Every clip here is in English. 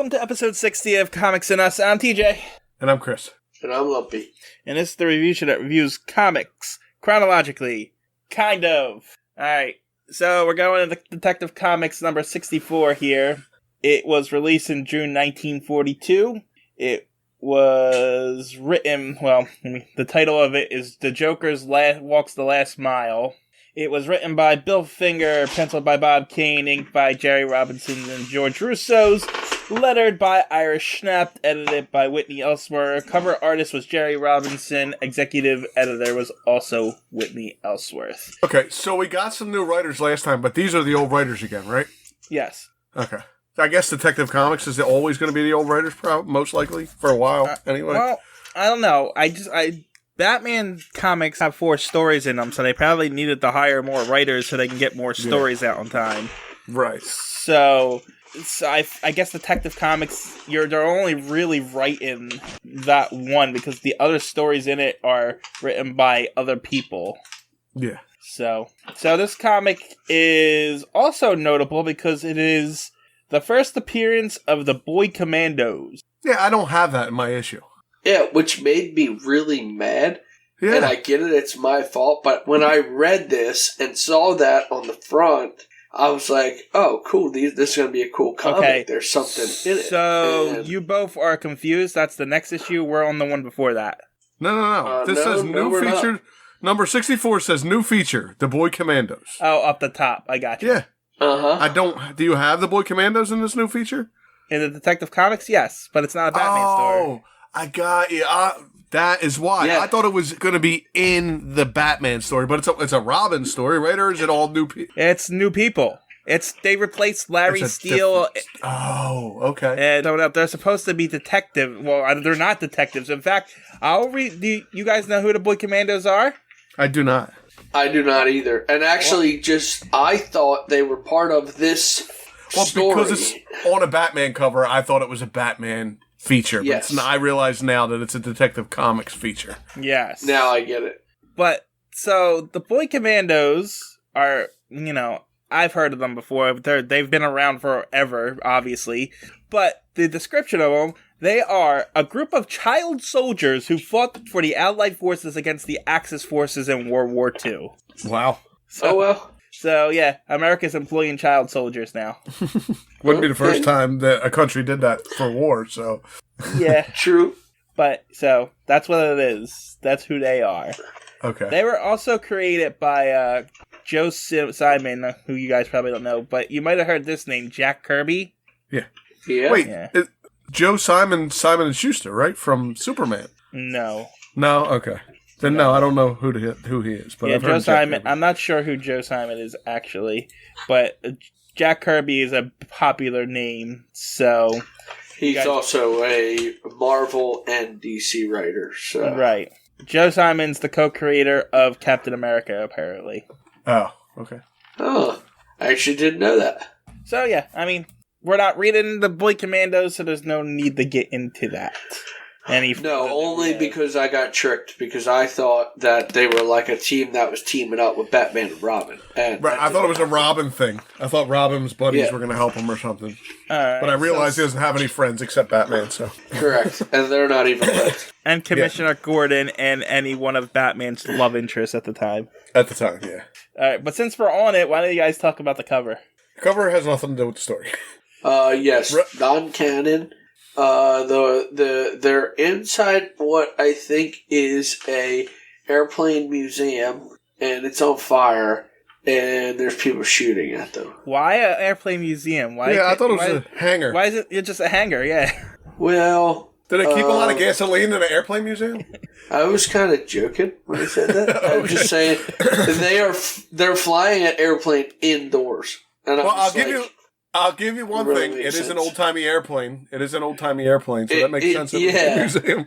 Welcome to episode 60 of Comics and Us. I'm TJ. And I'm Chris. And I'm Lumpy. And this is the review show that reviews comics chronologically. Kind of. Alright, so we're going to Detective Comics number 64 here. It was released in June 1942. It was written, the title of it is The Joker's Walks the Last Mile. It was written by Bill Finger, penciled by Bob Kane, inked by Jerry Robinson and George Russo's, lettered by Irish Schnapp, edited by Whitney Ellsworth. Cover artist was Jerry Robinson. Executive editor was also Whitney Ellsworth. Okay, so we got some new writers last time, but these are the old writers again, right? Yes. Okay. I guess Detective Comics is always going to be the old writers, most likely, for a while, anyway. Well, I don't know. Batman comics have 4 stories in them, so they probably needed to hire more writers so they can get more stories out on time. Right. So I guess Detective Comics, they're only really writing that one because the other stories in it are written by other people. Yeah. So this comic is also notable because it is the first appearance of the Boy Commandos. Yeah, I don't have that in my issue. Yeah, which made me really mad. Yeah. And I get it, it's my fault. But when I read this and saw that on the front, I was like, oh, cool, this is going to be a cool comic. Okay. There's something in it. So you both are confused. That's the next issue. We're on the one before that. No. This says new feature. Not. Number 64 says new feature, The Boy Commandos. Oh, up the top. I got you. Yeah. Uh-huh. Do you have The Boy Commandos in this new feature? In the Detective Comics, yes, but it's not a Batman story. Oh, I got you. That is why. Yeah. I thought it was going to be in the Batman story, but it's a Robin story, right? Or is it all new people? It's new people. They replaced Larry Steele. Oh, okay. And they're supposed to be detectives. Well, they're not detectives. In fact, I'll read. Do you guys know who the Boy Commandos are? I do not. I do not either. And actually, I thought they were part of this story. Because it's on a Batman cover, I thought it was a Batman feature. Yes. But I realize now that it's a Detective Comics feature. Yes. Now I get it. But, so, the Boy Commandos are, I've heard of them before. They've been around forever, obviously. But the description of them, they are a group of child soldiers who fought for the Allied forces against the Axis forces in World War II. Wow. So, yeah, America's employing child soldiers now. Wouldn't be the first time that a country did that for war, so. Yeah. True. But, so, that's what it is. That's who they are. Okay. They were also created by Joe Simon, who you guys probably don't know, but you might have heard this name, Jack Kirby. Yeah. Wait, Joe Simon and Schuster, right? From Superman? No. No? Okay. Then no, I don't know who he is. But I've heard Joe Simon. I'm not sure who Joe Simon is actually, but Jack Kirby is a popular name, so he's also a Marvel and DC writer. So right, Joe Simon's the co-creator of Captain America, apparently. Oh, okay. Oh, I actually didn't know that. So yeah, I mean, we're not reading the Boy Commandos, so there's no need to get into that. Only because I got tricked, because I thought that they were like a team that was teaming up with Batman and Robin. Right, I thought it was a Robin thing. I thought Robin's buddies were going to help him or something. But I realized he doesn't have any friends except Batman, so. Correct, and they're not even friends. And Commissioner Gordon and any one of Batman's love interests at the time. At the time, yeah. Alright, but since we're on it, why don't you guys talk about the cover? The cover has nothing to do with the story. Yes, non-canon. They're inside what I think is a airplane museum, and it's on fire, and there's people shooting at them. Why an airplane museum? I thought it was a hangar. Why is it just a hangar? Yeah. Well, did they keep a lot of gasoline in an airplane museum? I was kind of joking when I said that. I'm just saying they're flying an airplane indoors. And I'll give you one thing. It is an old-timey airplane. So that makes sense. Yeah. Museum.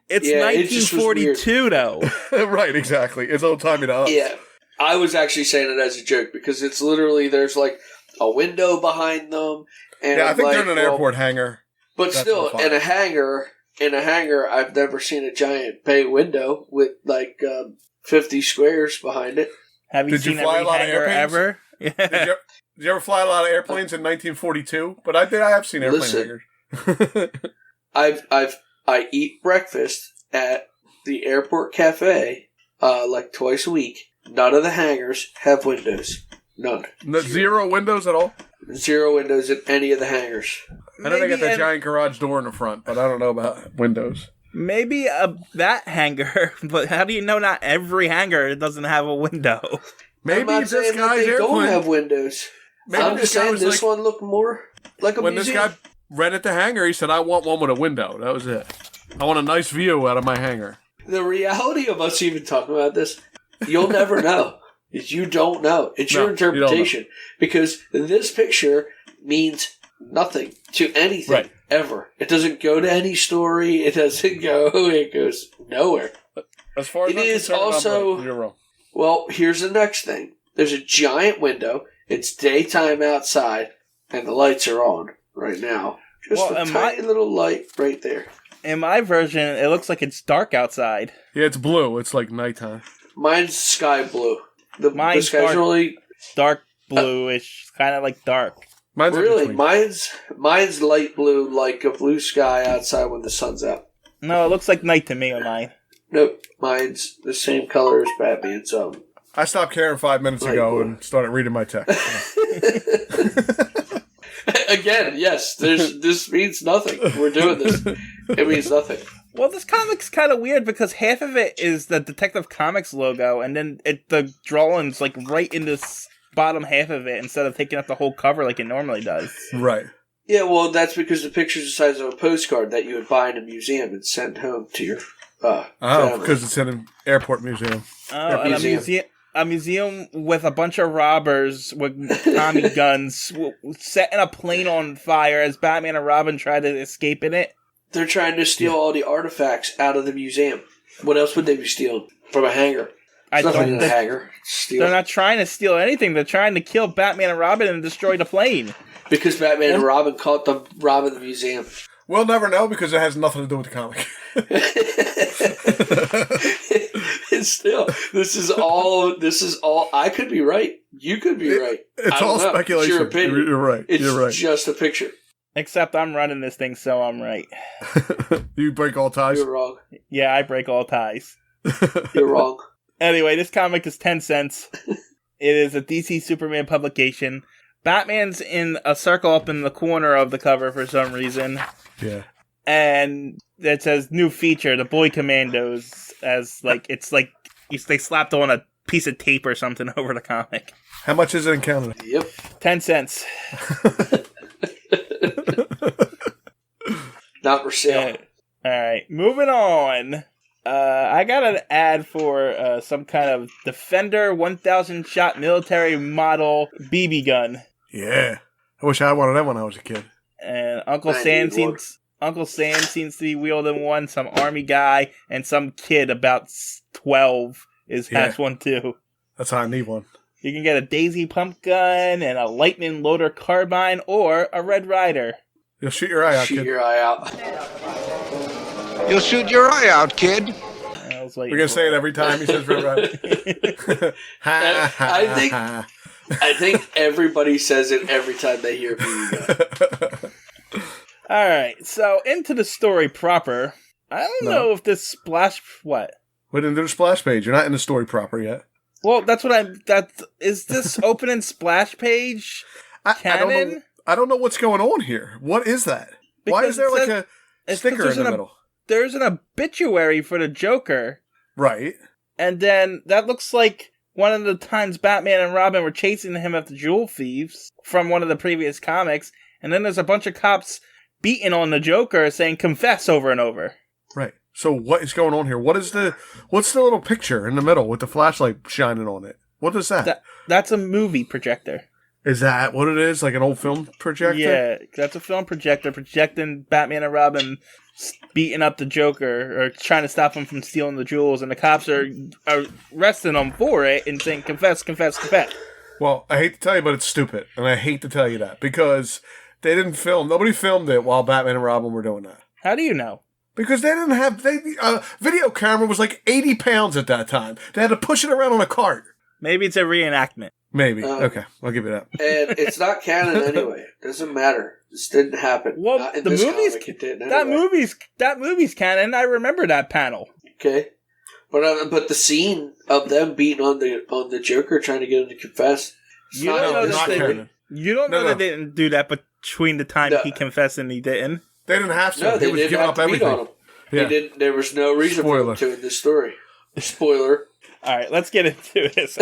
It's 1942, though. Right, exactly. It's old-timey to us. Yeah. I was actually saying it as a joke, because it's literally, there's like a window behind them. And I think they're in an airport hangar. But still, in a hangar, I've never seen a giant bay window with like 50 squares behind it. Have you seen every hangar ever Did you ever fly a lot of airplanes in 1942? But I have seen airplane hangers. I eat breakfast at the airport cafe like twice a week. None of the hangars have windows. None. Zero windows at all? Zero windows in any of the hangars. I know they got that giant garage door in the front, but I don't know about windows. Maybe that hangar, but how do you know not every hangar doesn't have a window? Maybe this guy's airplane don't have windows. Maybe I'm just saying this one looked more like a museum. When this guy rented the hangar, he said, I want one with a window. That was it. I want a nice view out of my hangar. The reality of us even talking about this, you'll never know. You don't know. It's your interpretation. Because this picture means nothing to anything ever. It doesn't go to any story. It doesn't go. It goes nowhere. As far as it is also. You're wrong. Well, here's the next thing. There's a giant window. It's daytime outside, and the lights are on right now. Just a tiny little light right there. In my version, it looks like it's dark outside. Yeah, it's blue. It's like nighttime. Mine's sky blue. Mine's really dark bluish, kind of like dark. Mine's really? Mine's light blue, like a blue sky outside when the sun's out. No, it looks like night to me on mine. Nope, mine's the same color as Batman's. I stopped caring 5 minutes ago and started reading my text. Again, yes, this means nothing. We're doing this. It means nothing. Well, this comic's kind of weird because half of it is the Detective Comics logo, and then the drawing's like right in this bottom half of it instead of taking up the whole cover like it normally does. Right. Yeah, well, that's because the picture's the size of a postcard that you would buy in a museum and send home to your family. Because it's in an airport museum. Oh, and a museum with a bunch of robbers with Tommy guns setting a plane on fire as Batman and Robin try to escape in it. They're trying to steal all the artifacts out of the museum. What else would they be stealing? From a hangar. Nothing in a hangar. They're not trying to steal anything. They're trying to kill Batman and Robin and destroy the plane. Because Batman and Robin caught them robbing the museum. We'll never know because it has nothing to do with the comic. It's still, this is all, I could be right. You could be right. It's all speculation. It's your opinion. You're right. It's just a picture. Except I'm running this thing, so I'm right. You break all ties? You're wrong. Yeah, I break all ties. You're wrong. Anyway, this comic is 10 cents. It is a DC Superman publication. Batman's in a circle up in the corner of the cover for some reason. Yeah. And it says new feature, the Boy Commandos, as like it's like they slapped on a piece of tape or something over the comic. How much is it in Canada? Yep. 10 cents. Not for sale. Alright, moving on. I got an ad for some kind of Defender 1000 shot military model BB gun. Yeah. I wish I wanted that when I was a kid. And Uncle Sam seems to be wielding one. Some army guy and some kid about 12 has one too. That's how I need one. You can get a Daisy pump gun and a Lightning loader carbine or a Red Rider. You'll shoot your eye out, kid. Shoot your eye out. You'll shoot your eye out, kid. We're going to say it every time he says Red Rider. I think everybody says it every time they hear BB gun. Alright, so into the story proper. I don't know if this splash... What? We didn't do the splash page. You're not in the story proper yet. Well, that's what is this opening splash page canon? I don't know what's going on here. What is that? Because why is there like a sticker in the middle? There's an obituary for the Joker. Right. And then that looks like one of the times Batman and Robin were chasing him after jewel thieves from one of the previous comics. And then there's a bunch of cops beating on the Joker saying confess over and over. Right. So what is going on here? What's the little picture in the middle with the flashlight shining on it? What is that? That's a movie projector. Is that what it is? Like an old film projector? Yeah, that's a film projector projecting Batman and Robin beating up the Joker or trying to stop him from stealing the jewels, and the cops are arresting him for it and saying confess, confess, confess. Well, I hate to tell you, but it's stupid, and I hate to tell you that because they didn't film. Nobody filmed it while Batman and Robin were doing that. How do you know? Because they didn't have... video camera was like 80 pounds at that time. They had to push it around on a cart. Maybe it's a reenactment. Maybe. Okay, I'll give you that. And it's not canon anyway. Doesn't matter. This didn't happen. Well, not in the this movies, comic, it didn't anyway. that movie's canon. I remember that panel. Okay. But the scene of them beating on the Joker trying to get him to confess. You don't know that they didn't do that between the time he confessed and he didn't. They didn't have to. No, they was didn't giving have up to everything. beat on him. Yeah. They didn't. There was no reason for them to in this story. Spoiler. All right, let's get into this.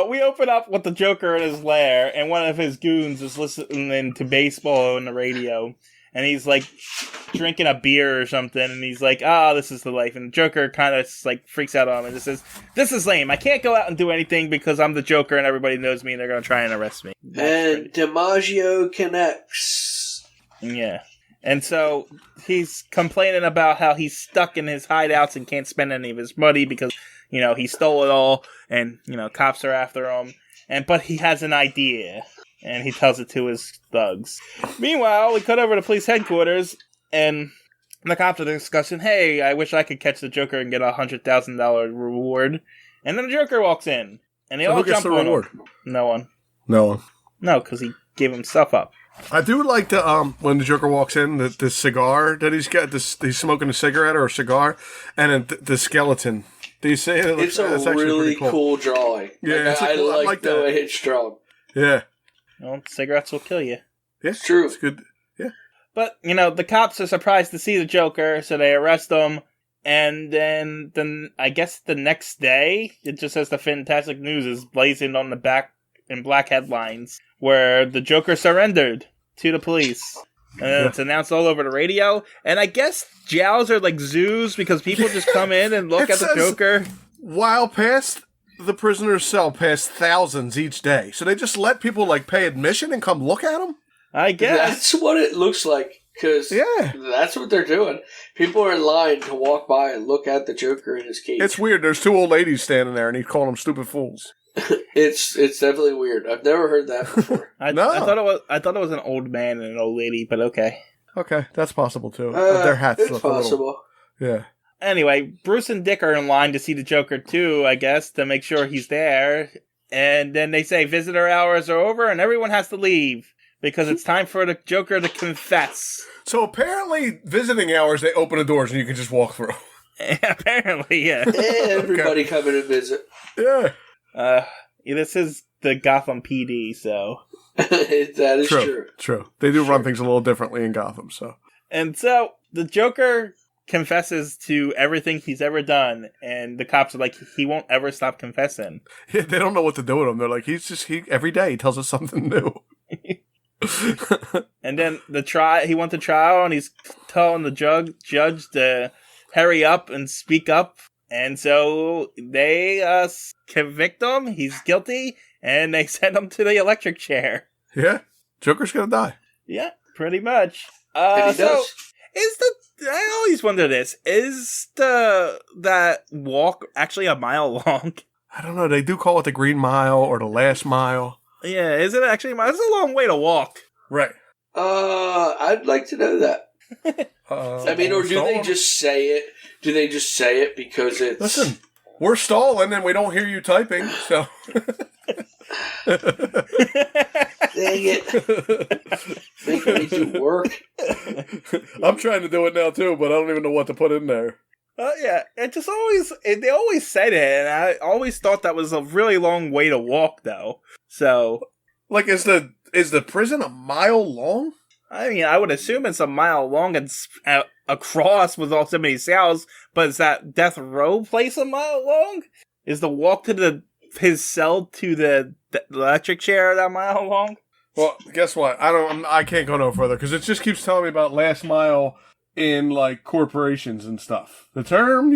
We open up with the Joker in his lair, and one of his goons is listening to baseball on the radio, and he's like drinking a beer or something, and he's like, this is the life. And the Joker kind of like freaks out on him and just says, this is lame. I can't go out and do anything because I'm the Joker and everybody knows me and they're going to try and arrest me. And DiMaggio connects. Yeah. And so he's complaining about how he's stuck in his hideouts and can't spend any of his money because, he stole it all and, cops are after him. But he has an idea and he tells it to his thugs. Meanwhile, we cut over to police headquarters and the cops are discussing, hey, I wish I could catch the Joker and get a $100,000 reward. And then the Joker walks in and they all jump on him. No one. No, because he gave himself up. I do like the when the Joker walks in, the cigar that he's got. He's smoking a cigarette or a cigar, and then the skeleton. Do you see it? It's a really cool drawing. Yeah, I like the way it's drawn. Yeah. Well, cigarettes will kill you. Yeah, it's true. It's good. Yeah. But the cops are surprised to see the Joker, so they arrest him. And then I guess the next day, it just says the Fantastic News is blazoned on the back in black headlines, where the Joker surrendered to the police. And then it's announced all over the radio. And I guess jails are like zoos because people just come in and look at the Joker. While past the prisoner's cell past thousands each day. So they just let people pay admission and come look at him? I guess. That's what it looks like. Because that's what they're doing. People are in line to walk by and look at the Joker in his cage. It's weird. There's two old ladies standing there and he's calling them stupid fools. It's definitely weird. I've never heard that before. I thought it was an old man and an old lady, but okay. Okay, that's possible too. Their hats it's look possible. Yeah. Anyway, Bruce and Dick are in line to see the Joker too, I guess, to make sure he's there. And then they say visitor hours are over and everyone has to leave because it's time for the Joker to confess. So apparently, visiting hours, they open the doors and you can just walk through. Apparently, yeah. Everybody come in and visit. Yeah. This is the Gotham PD, so that is true. True. They do run things a little differently in Gotham, so. And so the Joker confesses to everything he's ever done, and the cops are like, he won't ever stop confessing. Yeah, they don't know what to do with him. They're like, he every day he tells us something new. And then he went to trial, and he's telling the judge to hurry up and speak up. And so they convict him. He's guilty, and they send him to the electric chair. Yeah, Joker's gonna die. Yeah, pretty much. And he does. I always wonder this: is that walk actually a mile long? I don't know. They do call it the Green Mile or the Last Mile. Yeah, is it actually a mile? It's a long way to walk. Right. I'd like to know that. Or do they just say it? Do they just say it because it's... Listen, we're stalling and we don't hear you typing, so... Dang it. Making me do work. I'm trying to do it now, too, but I don't even know what to put in there. Yeah, they always said it, and I always thought that was a really long way to walk, though. So... Is the prison a mile long? I mean, I would assume it's a mile long and across with all so many cells, but is that death row place a mile long? Is the walk to his cell to the electric chair that mile long? Well, guess what? I can't go no further because it just keeps telling me about last mile in corporations and stuff. The term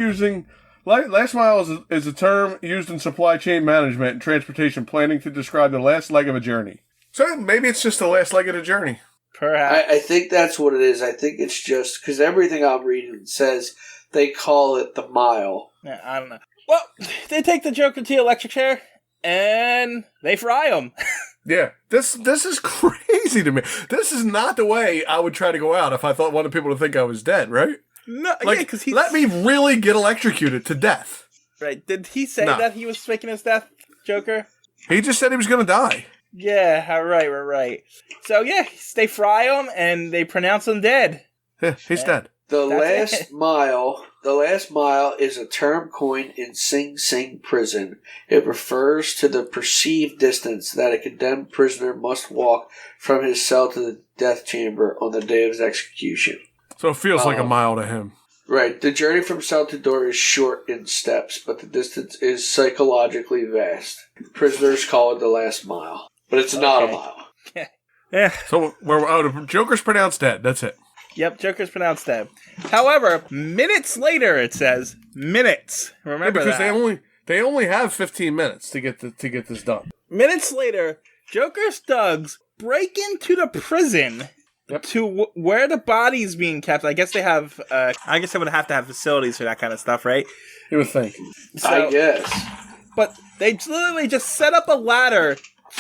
last mile is a term used in supply chain management and transportation planning to describe the last leg of a journey. So maybe it's just the last leg of the journey. Perhaps. I think that's what it is. I think it's just because everything I'm reading says they call it the mile. Yeah, I don't know. Well, they take the Joker to the electric chair and they fry him. Yeah, this is crazy to me. This is not the way I would try to go out if I wanted people to think I was dead, right? No, because let me really get electrocuted to death. Right. Did he say No. that he was faking his death, Joker? He just said he was going to die. Yeah, right. So, yeah, they fry him, and they pronounce him dead. Yeah, he's dead. The That's last mile. The last mile is a term coined in Sing Sing prison. It refers to the perceived distance that a condemned prisoner must walk from his cell to the death chamber on the day of his execution. So it feels like a mile to him. Right. The journey from cell to door is short in steps, but the distance is psychologically vast. Prisoners call it the last mile, but it's not a mile. Yeah. So the Joker's pronounced dead. That's it. Yep, Joker's pronounced dead. However, minutes later, it says minutes. Remember because that. they only have 15 minutes to get this done. Minutes later, Joker's thugs break into the prison to where the body's being kept. I guess they have. I guess they would have to have facilities for that kind of stuff, right? You would think. So, I guess. But they literally just set up a ladder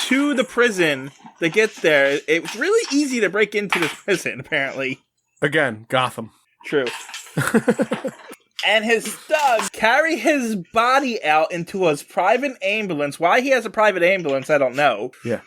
to the prison to get there. It's really easy to break into the prison, apparently. Again, Gotham. True. And his thugs carry his body out into his private ambulance. Why he has a private ambulance, I don't know. Yeah.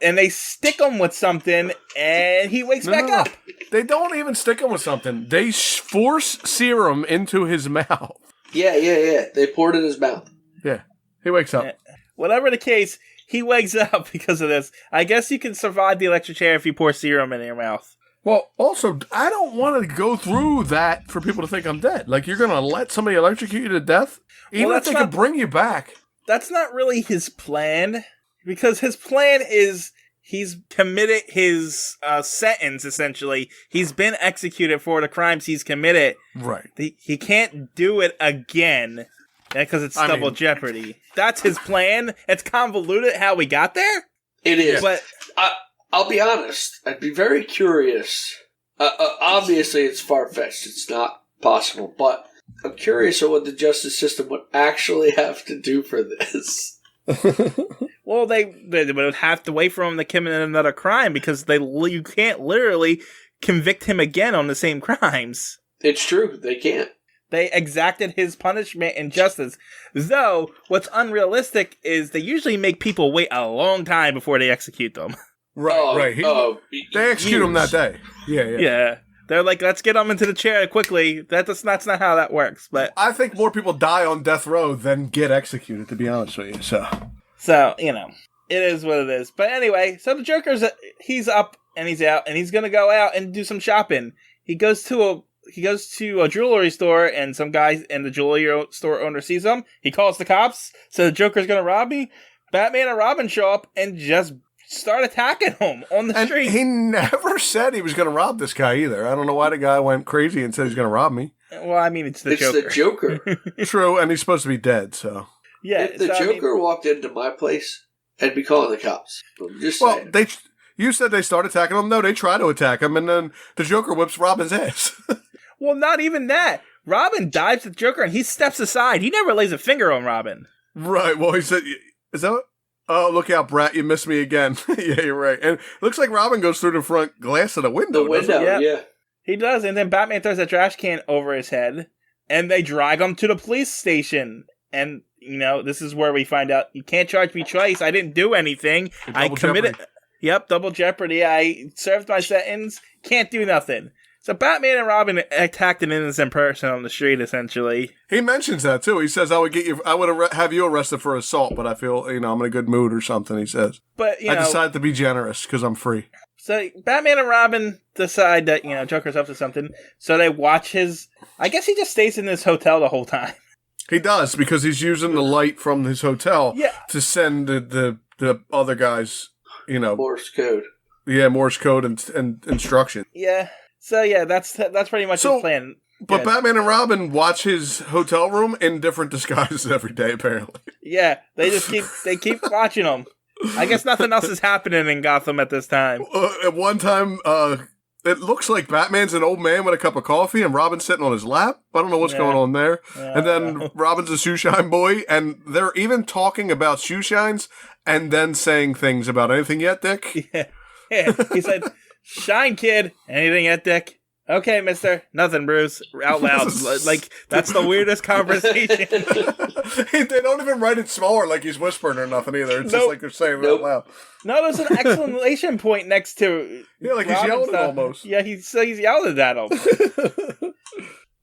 And they stick him with something, and he wakes back up. They don't even stick him with something. They force serum into his mouth. Yeah. They poured it in his mouth. Yeah. He wakes up. Whatever the case, he wakes up because of this. I guess you can survive the electric chair if you pour serum in your mouth. Well, also, I don't want to go through that for people to think I'm dead. Like, you're going to let somebody electrocute you to death? Even if they could bring you back. That's not really his plan. Because his plan is he's committed his sentence, essentially. He's been executed for the crimes he's committed. Right. He can't do it again because it's double jeopardy. That's his plan. It's convoluted how we got there. It is. But I'll be honest. I'd be very curious. Obviously, it's far-fetched. It's not possible. But I'm curious on what the justice system would actually have to do for this. Well, they would have to wait for him to commit another crime because you can't literally convict him again on the same crimes. It's true. They can't. They exacted his punishment and justice. Though, what's unrealistic is they usually make people wait a long time before they execute them. Right. They execute him that day. Yeah. They're like, let's get him into the chair quickly. That's not how that works. But I think more people die on death row than get executed, to be honest with you. So, it is what it is. But anyway, so the Joker's, he's up and he's out, and he's going to go out and do some shopping. He goes to a jewelry store, and some guy in the jewelry store owner sees him. He calls the cops, so the Joker's going to rob me. Batman and Robin show up and just start attacking him on the street. He never said he was going to rob this guy either. I don't know why the guy went crazy and said he's going to rob me. Well, I mean, it's the Joker. True, and he's supposed to be dead, so. Yeah, if the Joker walked into my place, I'd be calling the cops. I'm just saying. You said they start attacking him. No, they try to attack him, and then the Joker whips Robin's ass. Well, not even that. Robin dives at the Joker, and he steps aside. He never lays a finger on Robin. Right. Well, he said, is that what? Oh, look out, Brat. You missed me again. Yeah, you're right. And it looks like Robin goes through the front glass of the window. The window, yeah. He does, and then Batman throws a trash can over his head, and they drag him to the police station. And, this is where we find out, you can't charge me twice. I didn't do anything. I committed... Jeopardy. Yep, double jeopardy. I served my sentence. Can't do nothing. So Batman and Robin attacked an innocent person on the street, essentially. He mentions that, too. He says, I would have you arrested for assault, but I feel, I'm in a good mood or something, he says. But, I decided to be generous because I'm free. So Batman and Robin decide that, Joker's up to something. So they watch I guess he just stays in this hotel the whole time. He does, because he's using the light from his hotel to send the other guys, Morse code. Yeah, Morse code and instruction. Yeah. So that's pretty much his plan. But Batman and Robin watch his hotel room in different disguises every day, apparently. Yeah, they just keep watching him. I guess nothing else is happening in Gotham at this time. At one time, it looks like Batman's an old man with a cup of coffee and Robin's sitting on his lap. I don't know what's going on there. And then Robin's a shoeshine boy, and they're even talking about shoe shines and then saying things about anything yet, Dick? Yeah. He said, "Shine, kid. Anything yet, Dick?" Okay, mister. Nothing, Bruce. Out loud. Like, that's the weirdest conversation. They don't even write it smaller like he's whispering or nothing either. It's just like they're saying it out loud. No, there's an exclamation point next to Yeah, like he's yelling it almost. Yeah, he's yelling at him.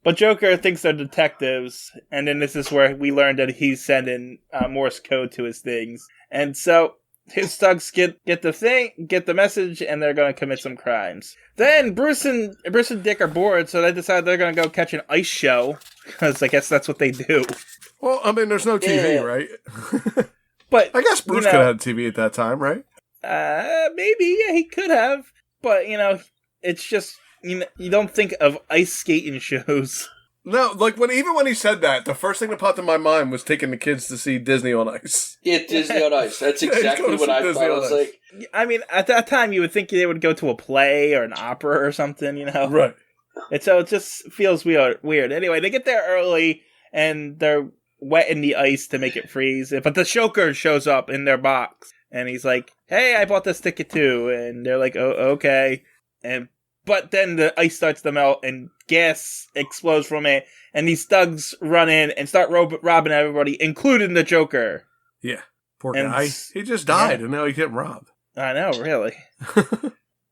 But Joker thinks they're detectives, and then this is where we learned that he's sending Morse code to his things. And so his thugs get the message, and they're going to commit some crimes. Then Bruce and Dick are bored, so they decide they're going to go catch an ice show, because I guess that's what they do. Well, I mean, there's no TV, right? But I guess Bruce could have had TV at that time, right? Maybe, yeah, he could have. But, it's just, you don't think of ice skating shows. No, like when he said that, the first thing that popped in my mind was taking the kids to see Disney on Ice. Yeah, Disney on Ice. That's exactly what I thought. I was like, I mean, at that time, you would think they would go to a play or an opera or something, Right. And so it just feels weird. Anyway, they get there early, and they're wetting the ice to make it freeze. But the Joker shows up in their box, and he's like, "Hey, I bought this ticket too." And they're like, "Oh, okay." But then the ice starts to melt, and gas explodes from it, and these thugs run in and start robbing everybody, including the Joker. Yeah, poor guy. He just died, and now he's getting robbed. I know, really.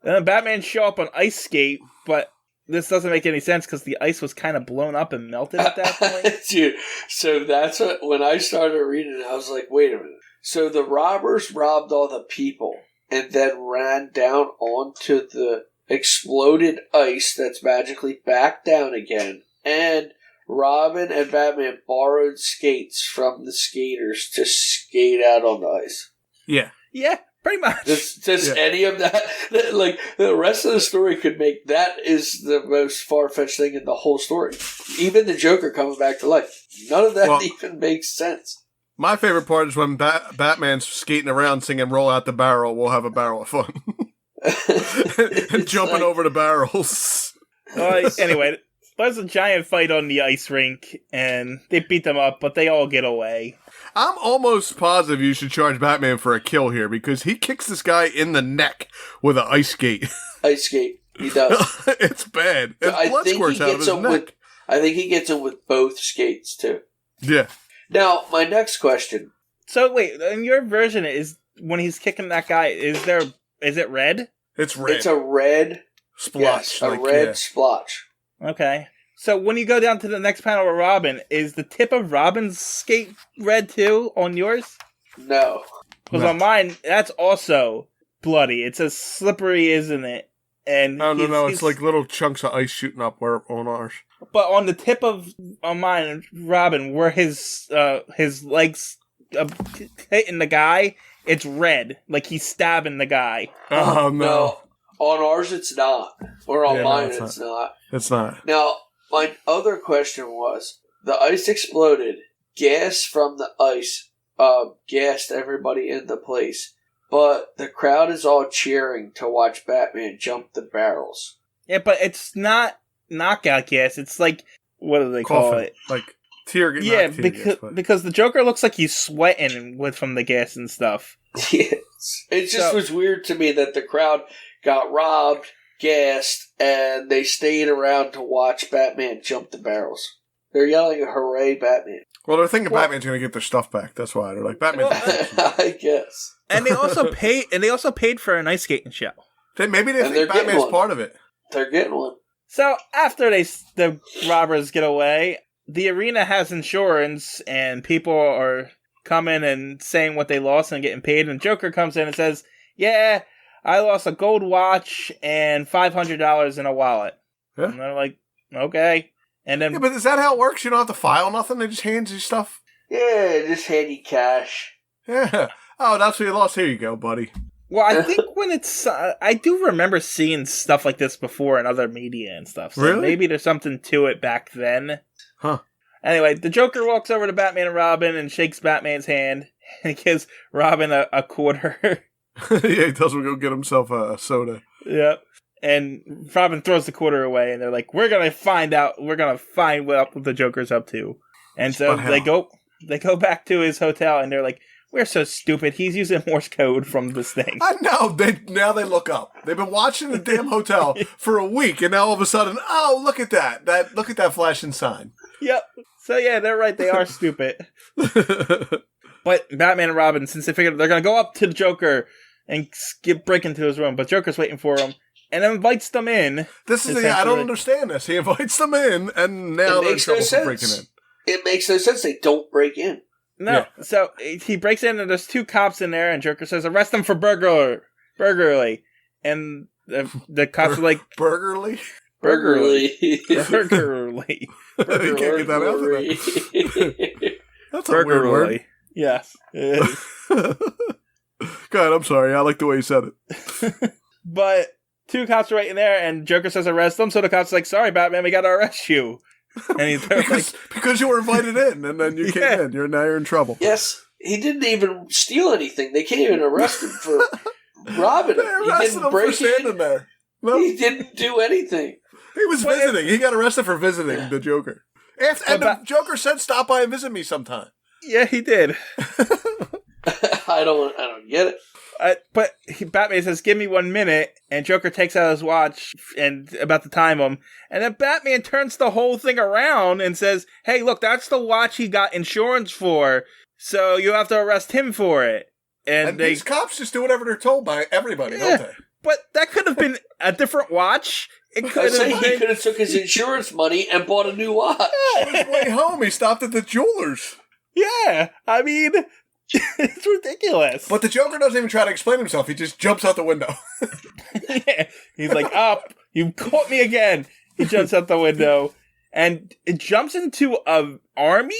Then Batman show up on ice skate, but this doesn't make any sense because the ice was kind of blown up and melted at that point. Dude, so that's when I started reading it, I was like, wait a minute. So the robbers robbed all the people and then ran down onto the exploded ice that's magically back down again, and Robin and Batman borrowed skates from the skaters to skate out on the ice. Yeah, pretty much. Does any of that, like, the rest of the story could make that is the most far-fetched thing in the whole story. Even the Joker coming back to life. None of that even makes sense. My favorite part is when Batman's skating around singing "Roll Out the Barrel, We'll Have a Barrel of Fun." And jumping over the barrels. Anyway, there's a giant fight on the ice rink, and they beat them up, but they all get away. I'm almost positive you should charge Batman for a kill here, because he kicks this guy in the neck with an ice skate. Ice skate, he does. It's bad. And blood squirts out of his neck. I think he gets him with both skates, too. Yeah. Now, my next question. So, wait, in your version, is when he's kicking that guy, is it red? It's red. It's a red splotch. Yes, a red splotch. Okay. So when you go down to the next panel with Robin, is the tip of Robin's skate red too on yours? No. Because on mine, that's also bloody. It's as slippery, isn't it? And no. It's like little chunks of ice shooting up on ours. But on the tip of mine, Robin, where his legs hitting the guy, it's red. Like he's stabbing the guy. Oh, no. On ours, it's not. Or on mine, it's not. It's not. Now, my other question was, the ice exploded. Gas from the ice gassed everybody in the place. But the crowd is all cheering to watch Batman jump the barrels. Yeah, but it's not knockout gas. It's like, what do they call it? Like tear gas. Yeah, because the Joker looks like he's sweating from the gas and stuff. Yes. It just was weird to me that the crowd got robbed, gassed, and they stayed around to watch Batman jump the barrels. They're yelling, "Hooray, Batman!" Well, they're thinking Batman's going to get their stuff back. That's why they're like, Batman. I guess. And they also paid for an ice skating show. Maybe they think Batman's part of it. They're getting one. So after the robbers get away, the arena has insurance, and people are coming and saying what they lost and getting paid. And Joker comes in and says, "Yeah, I lost a gold watch and $500 in a wallet." Yeah. And they're like, "Okay." And then, but is that how it works? You don't have to file nothing? They just hand you stuff? Yeah, just hand you cash. Yeah. Oh, that's what you lost. Here you go, buddy. Well, I think when it's... I do remember seeing stuff like this before in other media and stuff. So really? Maybe there's something to it back then. Huh. Anyway, the Joker walks over to Batman and Robin and shakes Batman's hand. And he gives Robin a quarter. Yeah, he tells him to go get himself a soda. Yep. And Robin throws the quarter away, and they're like, we're going to find what the Joker's up to. And so they go back to his hotel, and they're like, we're so stupid. He's using Morse code from this thing. I know. Now they look up. They've been watching the damn hotel for a week, and now all of a sudden, oh, look at that. Look at that flashing sign. Yep. So yeah, they're right. They are stupid. But Batman and Robin, since they figured they're going to go up to the Joker and break into his room, but Joker's waiting for him and invites them in. This is I don't understand this. He invites them in, and now they're in trouble for breaking in. It makes no sense. They don't break in. No. Yeah. So he breaks in, and there's 2 cops in there, and Joker says, "Arrest them for burglary." And the cops are like, Burglary. Burglary. You can't get that out of there. That's a weird word. Yes, it is. God, I'm sorry. I like the way you said it. But 2 cops are right in there, and Joker says arrest them, so the cops are like, sorry, Batman, we gotta arrest you. And he's because you were invited in, and then you came in. Now you're in trouble. Yes, he didn't even steal anything. They can't even arrest him for robbing him. They arrested him for standing there. No. He didn't do anything. He was visiting. He got arrested for visiting the Joker. And the Joker said, stop by and visit me sometime. Yeah, he did. I don't get it. But Batman says, give me 1 minute, and Joker takes out his watch and about to time him, and then Batman turns the whole thing around and says, hey, look, that's the watch he got insurance for, so you have to arrest him for it. And these cops just do whatever they're told by everybody, don't they? But that could have been a different watch. It could have He could have took his insurance money and bought a new watch. On his way home, he stopped at the jeweler's. Yeah, I mean, it's ridiculous. But the Joker doesn't even try to explain himself. He just jumps out the window. Yeah. He's like, up, you caught me again. He jumps out the window, and it jumps into an army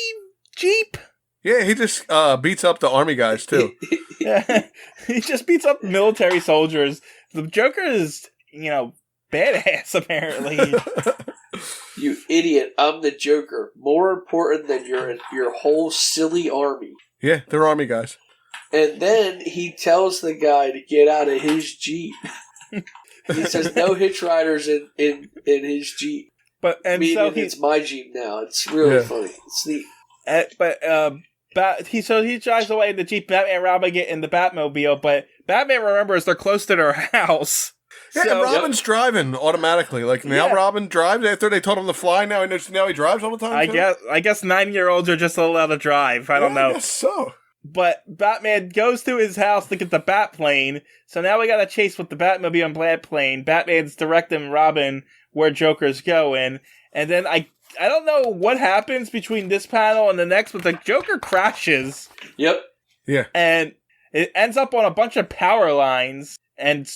jeep. Yeah, he just beats up the army guys, too. Yeah, he just beats up military soldiers. The Joker is, badass, apparently. You idiot, I'm the Joker. More important than your whole silly army. Yeah, they're army guys. And then he tells the guy to get out of his Jeep. He says no hitch riders in his Jeep. It's my Jeep now. It's really funny. It's neat. He drives away in the Jeep. Batman and Robin get in the Batmobile, but Batman remembers they're close to their house. Yeah, and Robin's driving automatically. Like now, Robin drives after they told him to fly. Now he drives all the time. I guess 9-year-olds are just allowed to drive. I don't know. I guess so. But Batman goes to his house to get the Batplane. So now we got a chase with the Batmobile and Batplane. Batman's directing Robin where Joker's going, and then I don't know what happens between this panel and the next, but the Joker crashes. Yep. Yeah. And it ends up on a bunch of power lines. And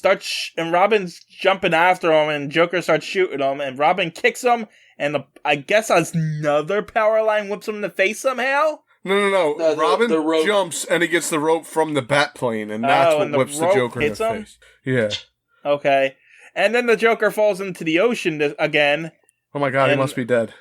and Robin's jumping after him, and Joker starts shooting him, and Robin kicks him, and I guess another power line whips him in the face somehow? No. Robin jumps, and he gets the rope from the Batplane, and that's what whips the Joker in the face. Yeah. Okay. And then the Joker falls into the ocean again. Oh my god, he must be dead.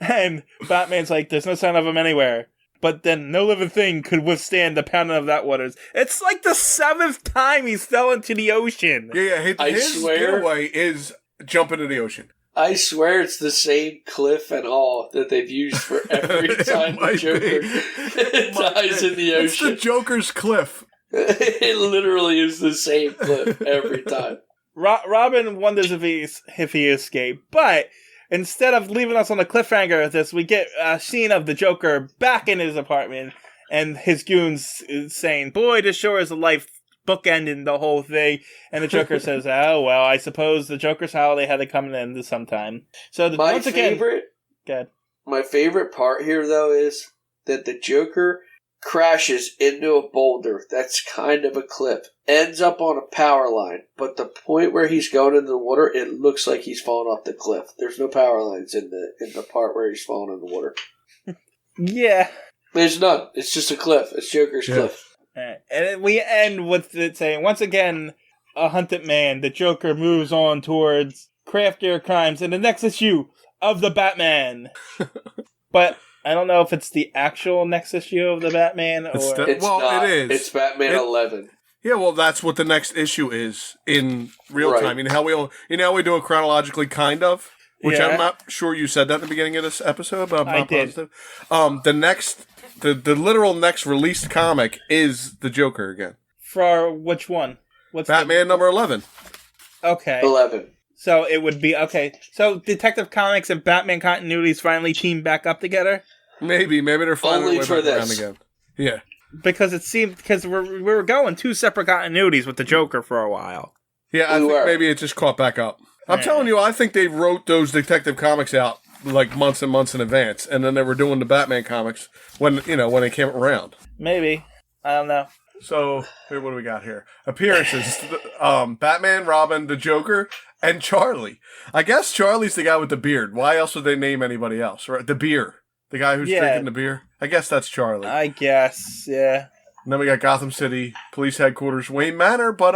And Batman's like, there's no sign of him anywhere. But then no living thing could withstand the pounding of that waters. It's like the 7th time he's fell into the ocean. Yeah. His getaway is jump into the ocean. I swear it's the same cliff and all that they've used for every time the Joker dies in the ocean. It's the Joker's cliff. It literally is the same cliff every time. Robin wonders if he escaped, but instead of leaving us on a cliffhanger with this, we get a scene of the Joker back in his apartment, and his goons saying, boy, this sure is a life bookending the whole thing. And the Joker says, oh, well, I suppose the Joker's holiday had to come to an end sometime. So my favorite part here, though, is that the Joker crashes into a boulder that's kind of a cliff, ends up on a power line, but the point where he's going into the water, it looks like he's falling off the cliff. There's no power lines in the part where he's falling in the water. Yeah. There's none. It's just a cliff. It's Joker's cliff. And we end with it saying, once again, a hunted man, the Joker moves on towards craftier crimes in the next issue of the Batman. But I don't know if it's the actual next issue of the Batman or... It is. It's Batman 11. Yeah, well, that's what the next issue is in real time. You know how we do it chronologically, kind of? Which I'm not sure you said that at the beginning of this episode, but I'm not positive. The next the literal next released comic is the Joker again. For which one? What's Batman number 11. Okay. 11. So it would be, okay. So Detective Comics and Batman continuities finally team back up together? Maybe they're finally Only for back around this. again. Yeah. Because it seemed, because we were going two separate continuities with the Joker for a while. Yeah, I think maybe it just caught back up. I'm telling you, I think they wrote those Detective Comics out like months and months in advance, and then they were doing the Batman comics when they came around. Maybe. I don't know. So, here, what do we got here? Appearances. Batman, Robin, the Joker, and Charlie. I guess Charlie's the guy with the beard. Why else would they name anybody else? Right? The beer. The guy who's drinking the beer. I guess that's Charlie. I guess, yeah. And then we got Gotham City, Police Headquarters, Wayne Manor, but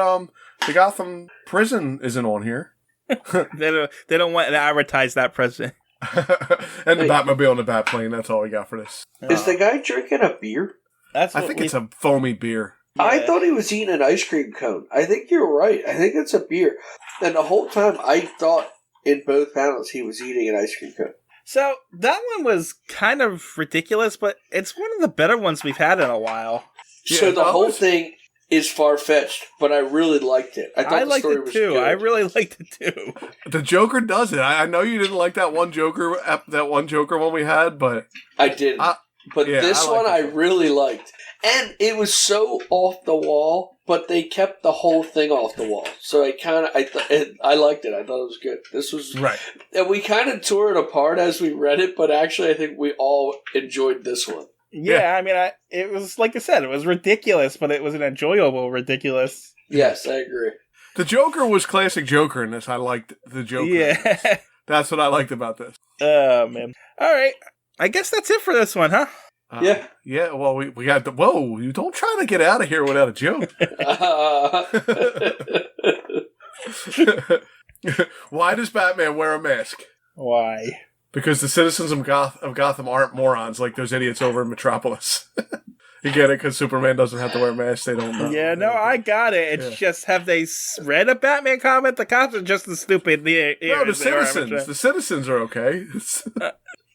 the Gotham Prison isn't on here. They don't want to advertise that prison. And the Batmobile and the Batplane, that's all we got for this. Is the guy drinking a beer? I think it's a foamy beer. Yeah. I thought he was eating an ice cream cone. I think you're right. I think it's a beer. And the whole time I thought in both panels he was eating an ice cream cone. So, that one was kind of ridiculous, but it's one of the better ones we've had in a while. Yeah, so the whole thing is far-fetched, but I really liked it. I thought the story was good. I really liked it too. The Joker does it. I know you didn't like that one Joker one we had, but I didn't. This one I really liked. And it was so off the wall, but they kept the whole thing off the wall. So I liked it. I thought it was good. This was right. And we kind of tore it apart as we read it, but actually I think we all enjoyed this one. Yeah, I mean, it was, like I said, it was ridiculous, but it was an enjoyable ridiculous. Yes, I agree. The Joker was classic Joker in this. I liked the Joker. Yeah. That's what I liked about this. Oh, man. All right. I guess that's it for this one, huh? Yeah. Yeah, well, we got the... Whoa, you don't try to get out of here without a joke. Why does Batman wear a mask? Why? Because the citizens of Gotham aren't morons like those idiots over in Metropolis. You get it? Because Superman doesn't have to wear a mask. They don't know. Yeah, no, I got it. It's just, have they read a Batman comic? The cops are just as stupid. No, the citizens. The citizens are okay.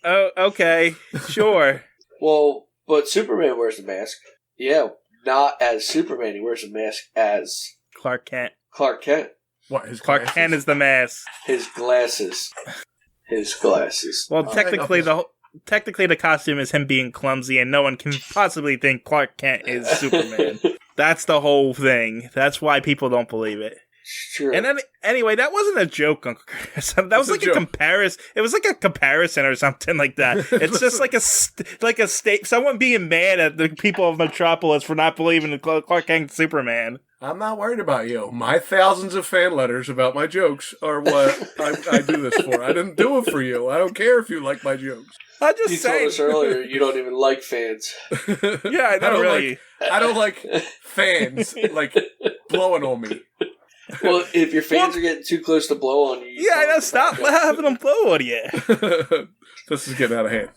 Oh, okay. Sure. Well, but Superman wears a mask. Yeah, not as Superman. He wears a mask as... Clark Kent. Clark Kent. What, his Clark glasses? Kent is the mask. His glasses. His glasses. Well, technically the costume is him being clumsy, and no one can possibly think Clark Kent is Superman. That's the whole thing. That's why people don't believe it. Sure. And then, anyway, that wasn't a joke, Uncle Chris. That was like a comparison. It was like a comparison or something like that. It's just like a state. Someone being mad at the people of Metropolis for not believing in Clark Kent Superman. I'm not worried about you. My thousands of fan letters about my jokes are what I do this for. I didn't do it for you. I don't care if you like my jokes. I just you told us earlier you don't even like fans. Yeah, I don't really. I don't like fans like blowing on me. Well, if your fans are getting too close to blow on you, yeah, I know. Stop having them blow on you. This is getting out of hand.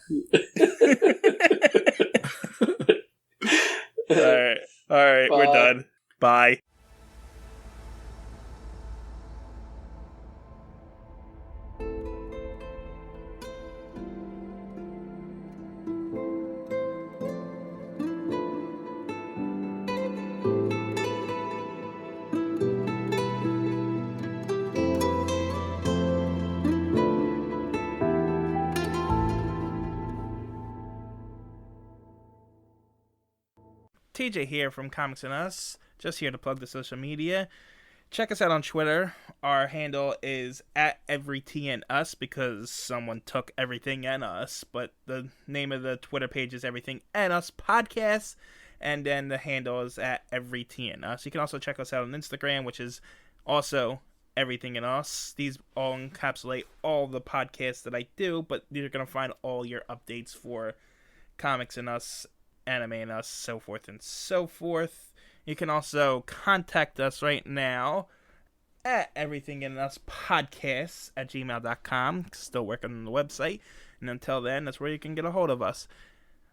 All right, we're done. Bye. TJ here from Comics and Us, just here to plug the social media. Check us out on Twitter. Our handle is @EveryTNUs because someone took everything and us, but the name of the Twitter page is Everything and Us Podcast, and then the handle is @EveryTNUs. You can also check us out on Instagram, which is also Everything and Us. These all encapsulate all the podcasts that I do, but you're going to find all your updates for Comics and Us, Anime and Us, so forth and so forth. You can also contact us right now at everythinginuspodcasts@gmail.com. Still working on the website. And until then, that's where you can get a hold of us.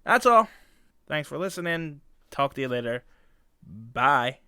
That's all. Thanks for listening. Talk to you later. Bye.